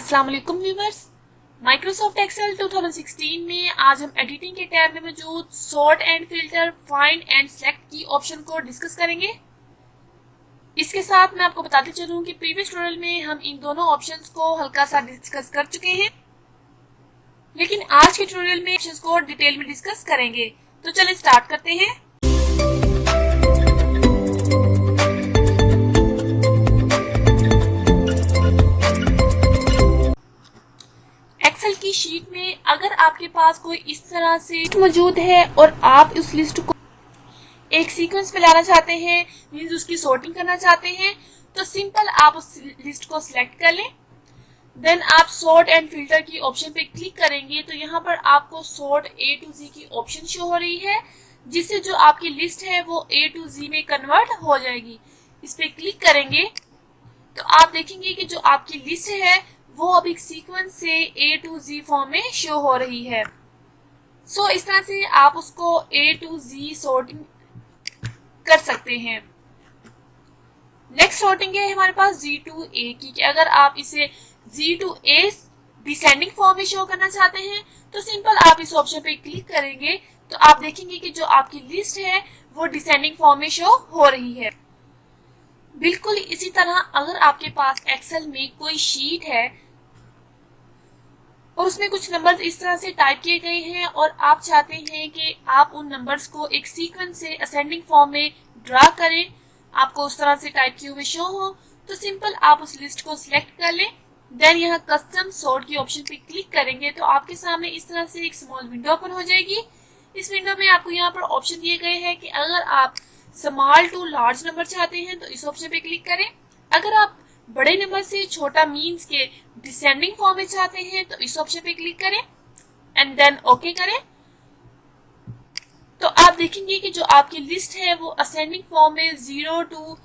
अस्सलाम वालेकुम viewers. Microsoft Excel 2016 में आज हम एडिटिंग के टैब में मौजूद sort and filter, find and select की ऑप्शन को डिस्कस करेंगे। इसके साथ मैं आपको बताते चलूं कि प्रीवियस ट्यूटोरियल में हम इन दोनों ऑप्शंस को हल्का सा डिस्कस कर चुके हैं, लेकिन आज के ट्यूटोरियल में ऑप्शंस को डिटेल में डिस्कस करेंगे। तो चलिए स्टार्ट करते हैं। एक्सेल की शीट में अगर आपके पास कोई इस तरह से लिस्ट मौजूद है और आप उस लिस्ट को एक सीक्वेंस में लाना चाहते हैं, मींस उसकी सॉर्टिंग करना चाहते हैं, तो सिंपल आप उस लिस्ट को सिलेक्ट कर लें। देन आप सॉर्ट एंड फिल्टर की ऑप्शन पे क्लिक करेंगे तो यहाँ पर आपको सॉर्ट A to Z की ऑप्शन शो हो रही है, जिससे जो आपकी लिस्ट है वो A to Z में कन्वर्ट हो जाएगी। इस पे क्लिक करेंगे तो आप देखेंगे कि जो आपकी लिस्ट है वो अब एक सीक्वेंस से A to Z फॉर्म में शो हो रही है। सो इस तरह से आप उसको A to Z सॉर्टिंग कर सकते हैं। नेक्स्ट सॉर्टिंग है हमारे पास Z to A की, कि अगर आप इसे Z to A descending form में शो करना चाहते हैं तो सिंपल आप इस ऑप्शन पे क्लिक करेंगे तो आप देखेंगे कि जो आपकी लिस्ट है वो डिसेंडिंग फॉर्म में शो हो रही है। बिल्कुल इसी तरह अगर आपके पास एक्सेल में कोई शीट है और उसमें कुछ नंबर्स इस तरह से टाइप किए गए हैं और आप चाहते हैं कि आप उन नंबर्स को एक सीक्वेंस से असेंडिंग फॉर्म में ड्रा करें, आपको उस तरह से टाइप किए हुए शो हो, तो सिंपल आप उस लिस्ट को सिलेक्ट कर लें। देन यहाँ कस्टम सॉर्ट की ऑप्शन पे क्लिक करेंगे तो आपके सामने इस तरह से एक स्मॉल विंडो ओपन हो जाएगी। इस विंडो में आपको यहाँ पर ऑप्शन दिए गए हैं कि अगर आप स्मॉल टू लार्ज नंबर चाहते हैं तो इस ऑप्शन पे क्लिक करें। अगर आप बड़े नंबर से छोटा मीन्स के डिसेंडिंग फॉर्म में चाहते हैं तो इस ऑप्शन पे क्लिक करें एंड देन ओके करें। तो आप देखेंगे कि जो आपकी लिस्ट है वो असेंडिंग फॉर्म में 0 to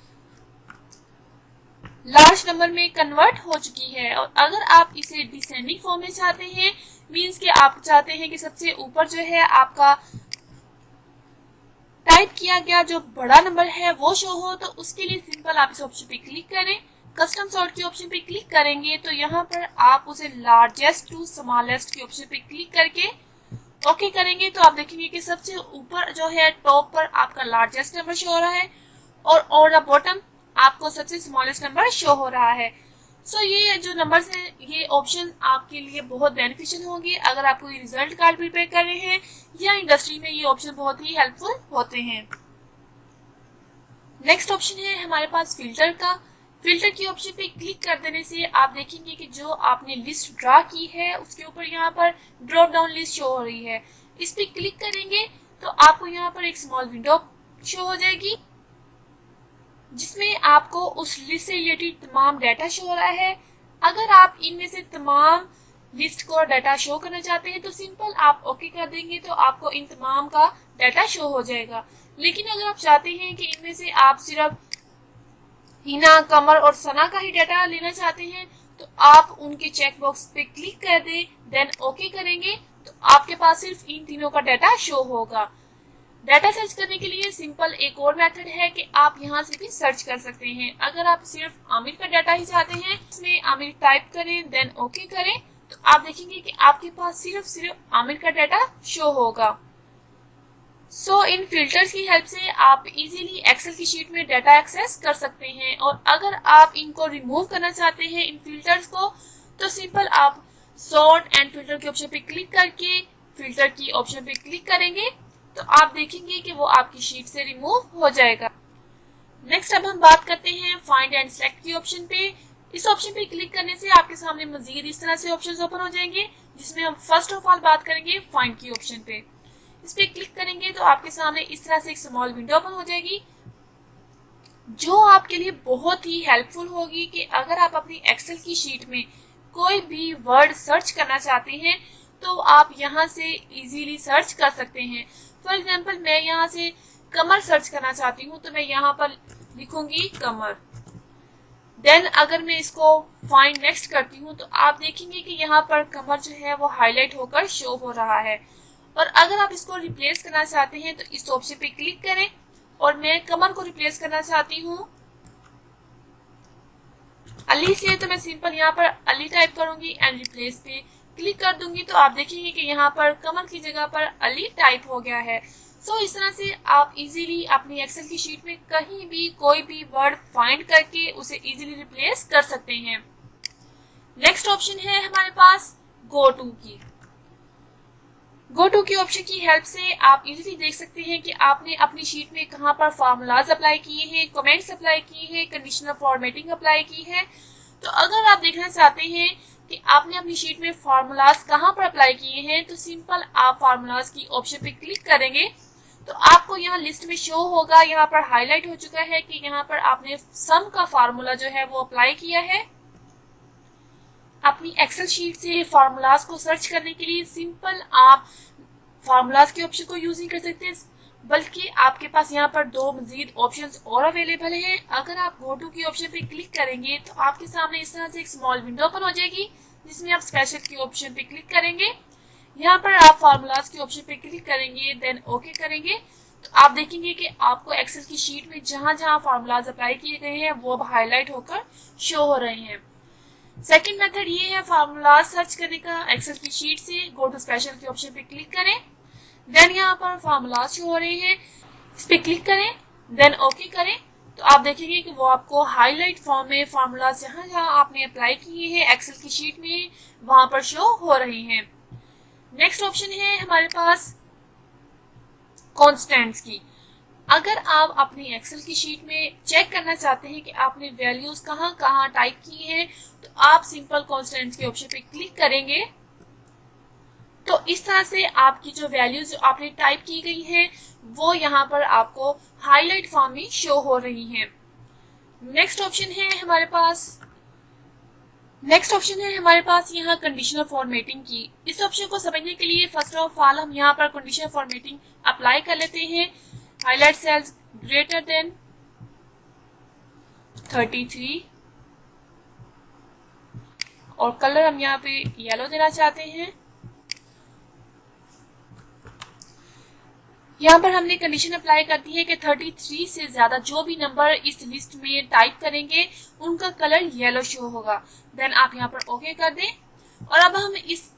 लार्ज नंबर में कन्वर्ट हो चुकी है। और अगर आप इसे डिसेंडिंग फॉर्म में चाहते हैं, मीन्स कि आप चाहते हैं कि सबसे ऊपर जो है आपका टाइप किया गया जो बड़ा नंबर है वो शो हो, तो उसके लिए सिंपल आप इस ऑप्शन पे क्लिक करें। कस्टम सॉर्ट की ऑप्शन पे क्लिक करेंगे तो यहाँ पर आप उसे लार्जेस्ट टू स्मॉलेस्ट की ऑप्शन पे क्लिक करके ओके करेंगे तो आप देखेंगे कि सबसे ऊपर जो है टॉप पर आपका लार्जेस्ट नंबर शो हो रहा है और ऑन द बॉटम आपको सबसे स्मॉलेस्ट नंबर शो हो रहा है। सो ये जो नंबर्स हैं ये ऑप्शन आपके लिए बहुत बेनिफिशियल होंगे अगर आप कोई रिजल्ट कार्ड प्रिपेयर कर रहे हैं या इंडस्ट्री में ये ऑप्शन बहुत ही हेल्पफुल होते हैं। नेक्स्ट ऑप्शन है हमारे पास फिल्टर का। फिल्टर की ऑप्शन पे क्लिक कर देने से आप देखेंगे कि जो आपने लिस्ट ड्रा की है उसके ऊपर यहाँ पर ड्रॉप डाउन लिस्ट शो हो रही है। इस पे क्लिक करेंगे तो आपको यहाँ पर एक स्मॉल विंडो शो हो जाएगी जिसमें आपको उस लिस्ट से रिलेटेड तमाम डाटा शो हो रहा है। अगर आप इनमें से तमाम लिस्ट को डाटा शो करना चाहते हैं तो सिंपल आप ओके कर देंगे तो आपको इन तमाम का डाटा शो हो जाएगा। लेकिन अगर आप चाहते हैं कि इनमें से आप सिर्फ हिना, कमर और सना का ही डाटा लेना चाहते हैं तो आप उनके चेकबॉक्स पे क्लिक कर दें, देन ओके करेंगे तो आपके पास सिर्फ इन तीनों का डाटा शो होगा। डाटा सर्च करने के लिए सिंपल एक और मेथड है कि आप यहाँ से भी सर्च कर सकते हैं। अगर आप सिर्फ आमिर का डाटा ही चाहते हैं, इसमें आमिर टाइप करें देन ओके करें तो आप देखेंगे कि आपके पास सिर्फ आमिर का डाटा शो होगा। सो इन फिल्टर्स की हेल्प से आप इजीली एक्सेल की शीट में डाटा एक्सेस कर सकते हैं। और अगर आप इनको रिमूव करना चाहते हैं इन फिल्टर्स को तो सिंपल आप सॉर्ट एंड फिल्टर के ऑप्शन पे क्लिक करके फिल्टर की ऑप्शन पे क्लिक करेंगे तो आप देखेंगे कि वो आपकी शीट से रिमूव हो जाएगा। नेक्स्ट अब हम बात करते हैं फाइंड एंड सेलेक्ट की ऑप्शन पे। इस ऑप्शन पे क्लिक करने से आपके सामने मजीद इस तरह से ऑप्शंस ओपन हो जाएंगे जिसमें हम फर्स्ट ऑफ ऑल बात करेंगे फाइंड की ऑप्शन पे। इस पे क्लिक करेंगे तो आपके सामने इस तरह से एक स्मॉल विंडो ओपन हो जाएगी जो आपके लिए बहुत ही हेल्पफुल होगी कि अगर आप अपनी एक्सेल की शीट में कोई भी वर्ड सर्च करना चाहते हैं तो आप यहाँ से इजीली सर्च कर सकते हैं। फॉर एग्जाम्पल मैं यहाँ से कमर सर्च करना चाहती हूँ तो मैं यहाँ पर लिखूंगी कमर। देन अगर मैं इसको फाइंड नेक्स्ट करती हूँ तो आप देखेंगे कि यहाँ पर कमर जो है वो हाईलाइट होकर शो हो रहा है। और अगर आप इसको रिप्लेस करना चाहते हैं तो इस ऑप्शन पे क्लिक करें और मैं कमर को रिप्लेस करना चाहती हूँ अली से तो मैं सिंपल यहाँ पर अली टाइप करूंगी एंड रिप्लेस पे क्लिक कर दूंगी तो आप देखेंगे कि यहाँ पर कमल की जगह पर अली टाइप हो गया है। सो इस तरह से आप इजीली अपनी एक्सेल की शीट में कहीं भी कोई भी वर्ड फाइंड करके उसे इजीली रिप्लेस कर सकते हैं। नेक्स्ट ऑप्शन है हमारे पास गो टू की। गो टू की ऑप्शन की हेल्प से आप इजीली देख सकते हैं कि आपने अपनी शीट में कहाँ पर फार्मूलाज अप्लाई किए हैं, कमेंट्स अप्लाई किए हैं, कंडीशनल फॉर्मेटिंग अप्लाई की है। तो अगर आप देखना चाहते हैं कि आपने अपनी शीट में फार्मूलाज कहाँ पर अप्लाई किए हैं तो सिंपल आप फार्मूलाज की ऑप्शन पे क्लिक करेंगे तो आपको यहाँ लिस्ट में शो होगा, यहाँ पर हाईलाइट हो चुका है कि यहाँ पर आपने सम का फार्मूला जो है वो अप्लाई किया है। अपनी एक्सेल शीट से फार्मूलाज को सर्च करने के लिए सिंपल आप फार्मूलाज के ऑप्शन को यूज नहीं कर सकते, बल्कि आपके पास यहाँ पर दो मजीद ऑप्शंस और अवेलेबल हैं। अगर आप गो टू की ऑप्शन पे क्लिक करेंगे तो आपके सामने इस तरह से एक स्मॉल विंडो ओपन हो जाएगी जिसमें आप स्पेशल की ऑप्शन पे क्लिक करेंगे। यहाँ पर आप फार्मूलाज के ऑप्शन पे क्लिक करेंगे देन ओके करेंगे तो आप देखेंगे कि आपको एक्सेल की शीट में जहां जहां फार्मूलाज अप्लाई किए गए हैं वो अब हाईलाइट होकर शो हो रहे हैं। सेकंड मेथड ये है फार्मूलाज सर्च करने का। एक्सेल की शीट से गो टू स्पेशल के ऑप्शन पे क्लिक करें, देन यहाँ पर फार्मूलाज शो हो रहे हैं, इस पे क्लिक करें देन ओके करें तो आप देखेंगे कि वो आपको हाईलाइट फॉर्म में फार्मूलाज जहां जहां आपने अप्लाई किए हैं एक्सेल की शीट में वहां पर शो हो रहे हैं। नेक्स्ट ऑप्शन है हमारे पास कॉन्स्टेंट्स की। अगर आप अपनी एक्सेल की शीट में चेक करना चाहते हैं कि आपने वैल्यूज कहाँ कहाँ टाइप की हैं तो आप सिंपल कॉन्स्टेंट्स के ऑप्शन पे क्लिक करेंगे तो इस तरह से आपकी जो वैल्यूज जो आपने टाइप की गई हैं वो यहाँ पर आपको हाईलाइट फॉर्म में शो हो रही हैं। नेक्स्ट ऑप्शन है हमारे पास यहाँ कंडीशनल फॉर्मेटिंग की। इस ऑप्शन को समझने के लिए फर्स्ट ऑफ ऑल हम यहाँ पर कंडीशनल फॉर्मेटिंग अप्लाई कर लेते हैं। हाईलाइट सेल्स ग्रेटर देन 33 और कलर हम यहाँ पे येलो देना चाहते हैं। यहाँ पर हमने कंडीशन अप्लाई कर दी है कि 33 से ज्यादा जो भी नंबर इस लिस्ट में टाइप करेंगे उनका कलर येलो शो होगा। देन आप यहाँ पर ओके कर दें और अब हम इस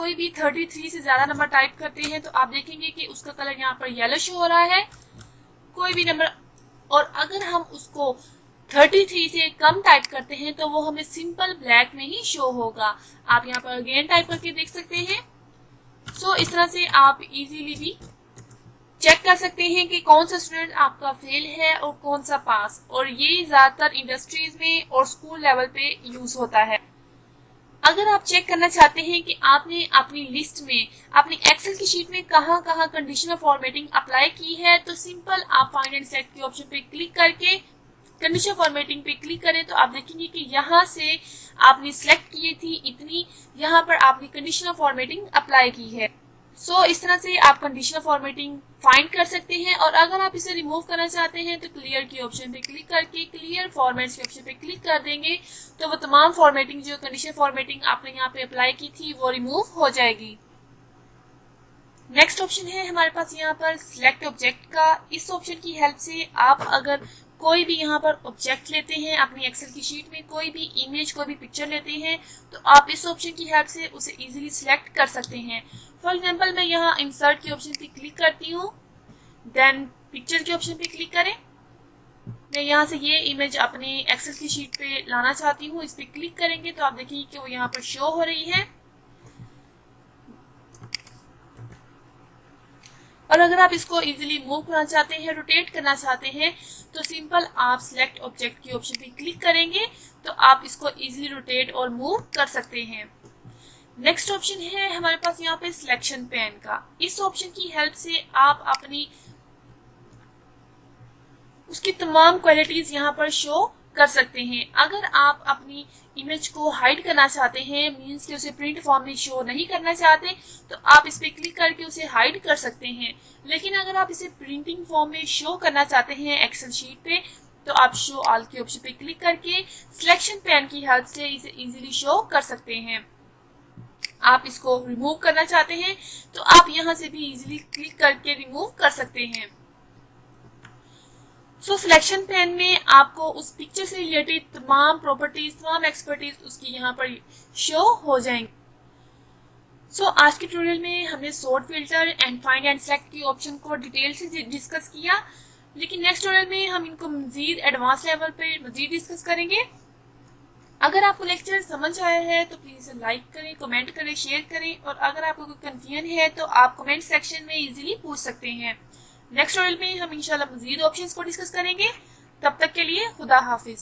कोई भी 33 से ज्यादा नंबर टाइप करते हैं तो आप देखेंगे कि उसका कलर यहाँ पर येलो शो हो रहा है कोई भी नंबर, और अगर हम उसको 33 से कम टाइप करते हैं तो वो हमें सिंपल ब्लैक में ही शो होगा। आप यहाँ पर अगेन टाइप करके देख सकते हैं। सो इस तरह से आप इजीली भी चेक कर सकते हैं कि कौन सा स्टूडेंट आपका फेल है और कौन सा पास, और ये ज्यादातर इंडस्ट्रीज में और स्कूल लेवल पे यूज होता है। अगर आप चेक करना चाहते हैं कि आपने अपनी लिस्ट में अपनी एक्सेल की शीट में कहाँ कहाँ कंडीशनल फॉर्मेटिंग अप्लाई की है तो सिंपल आप फाइंड एंड सेलेक्ट के ऑप्शन पे क्लिक करके कंडीशनल फॉर्मेटिंग पे क्लिक करें तो आप देखेंगे कि यहाँ से आपने सिलेक्ट की थी इतनी, यहाँ पर आपने कंडीशनल फॉर्मेटिंग अप्लाई की है। सो इस तरह से आप कंडीशनल फॉर्मेटिंग फाइंड कर सकते हैं। और अगर आप इसे रिमूव करना चाहते हैं तो क्लियर के ऑप्शन पे क्लिक करके क्लियर फॉर्मेट्स के ऑप्शन पे क्लिक कर देंगे तो वो तमाम फॉर्मेटिंग जो कंडीशनल फॉर्मेटिंग आपने यहाँ पे अप्लाई की थी वो रिमूव हो जाएगी। नेक्स्ट ऑप्शन है हमारे पास यहाँ पर सिलेक्ट ऑब्जेक्ट का। इस ऑप्शन की हेल्प से आप अगर कोई भी यहाँ पर ऑब्जेक्ट लेते हैं अपनी एक्सेल की शीट में, कोई भी इमेज कोई भी पिक्चर लेते हैं तो आप इस ऑप्शन की हेल्प से उसे इजीली सिलेक्ट कर सकते हैं। फॉर एग्जांपल मैं यहाँ इंसर्ट के ऑप्शन पे क्लिक करती हूँ, देन पिक्चर के ऑप्शन पे क्लिक करें। मैं यहाँ से ये इमेज अपनी एक्सेल की शीट पे लाना चाहती हूँ, इस पे क्लिक करेंगे तो आप देखेंगे कि वो यहाँ पर शो हो रही है। और अगर आप इसको इजीली मूव करना चाहते हैं, रोटेट करना चाहते हैं तो सिंपल आप सिलेक्ट ऑब्जेक्ट के ऑप्शन पे क्लिक करेंगे तो आप इसको इजीली रोटेट और मूव कर सकते हैं। नेक्स्ट ऑप्शन है हमारे पास यहाँ पे सिलेक्शन पेन का। इस ऑप्शन की हेल्प से आप अपनी उसकी तमाम क्वालिटीज यहाँ पर शो कर सकते हैं। अगर आप अपनी इमेज को हाइड करना चाहते हैं, मींस कि उसे प्रिंट फॉर्म में शो नहीं करना चाहते तो आप इस पे क्लिक करके उसे हाइड कर सकते हैं। लेकिन अगर आप इसे प्रिंटिंग फॉर्म में शो करना चाहते हैं एक्सेल शीट पे तो आप शो ऑल के ऑप्शन पे क्लिक करके सिलेक्शन पेन की हेल्प से इसे इजीली शो कर सकते हैं। आप इसको रिमूव करना चाहते हैं तो आप यहाँ से भी इजीली क्लिक करके रिमूव कर सकते हैं। सो सिलेक्शन पैन में आपको उस पिक्चर से रिलेटेड तमाम प्रॉपर्टीज, तमाम एक्सपर्टीज उसकी यहाँ पर शो हो जाएंगे। सो आज के ट्यूटोरियल में हमने sort filter and find and select की ऑप्शन को डिटेल से डिस्कस किया, लेकिन नेक्स्ट ट्यूटोरियल में हम इनको मजीद एडवांस लेवल पे मजीद डिस्कस करेंगे। अगर आपको लेक्चर समझ आया है तो प्लीज़ इसे लाइक करें, कमेंट करें, शेयर करें, और अगर आपको कोई कंफ्यूजन है तो आप कमेंट सेक्शन में इजीली पूछ सकते हैं। नेक्स्ट ट्यूटोरियल में हम इंशाल्लाह मजीद ऑप्शंस को डिस्कस करेंगे। तब तक के लिए खुदा हाफिज।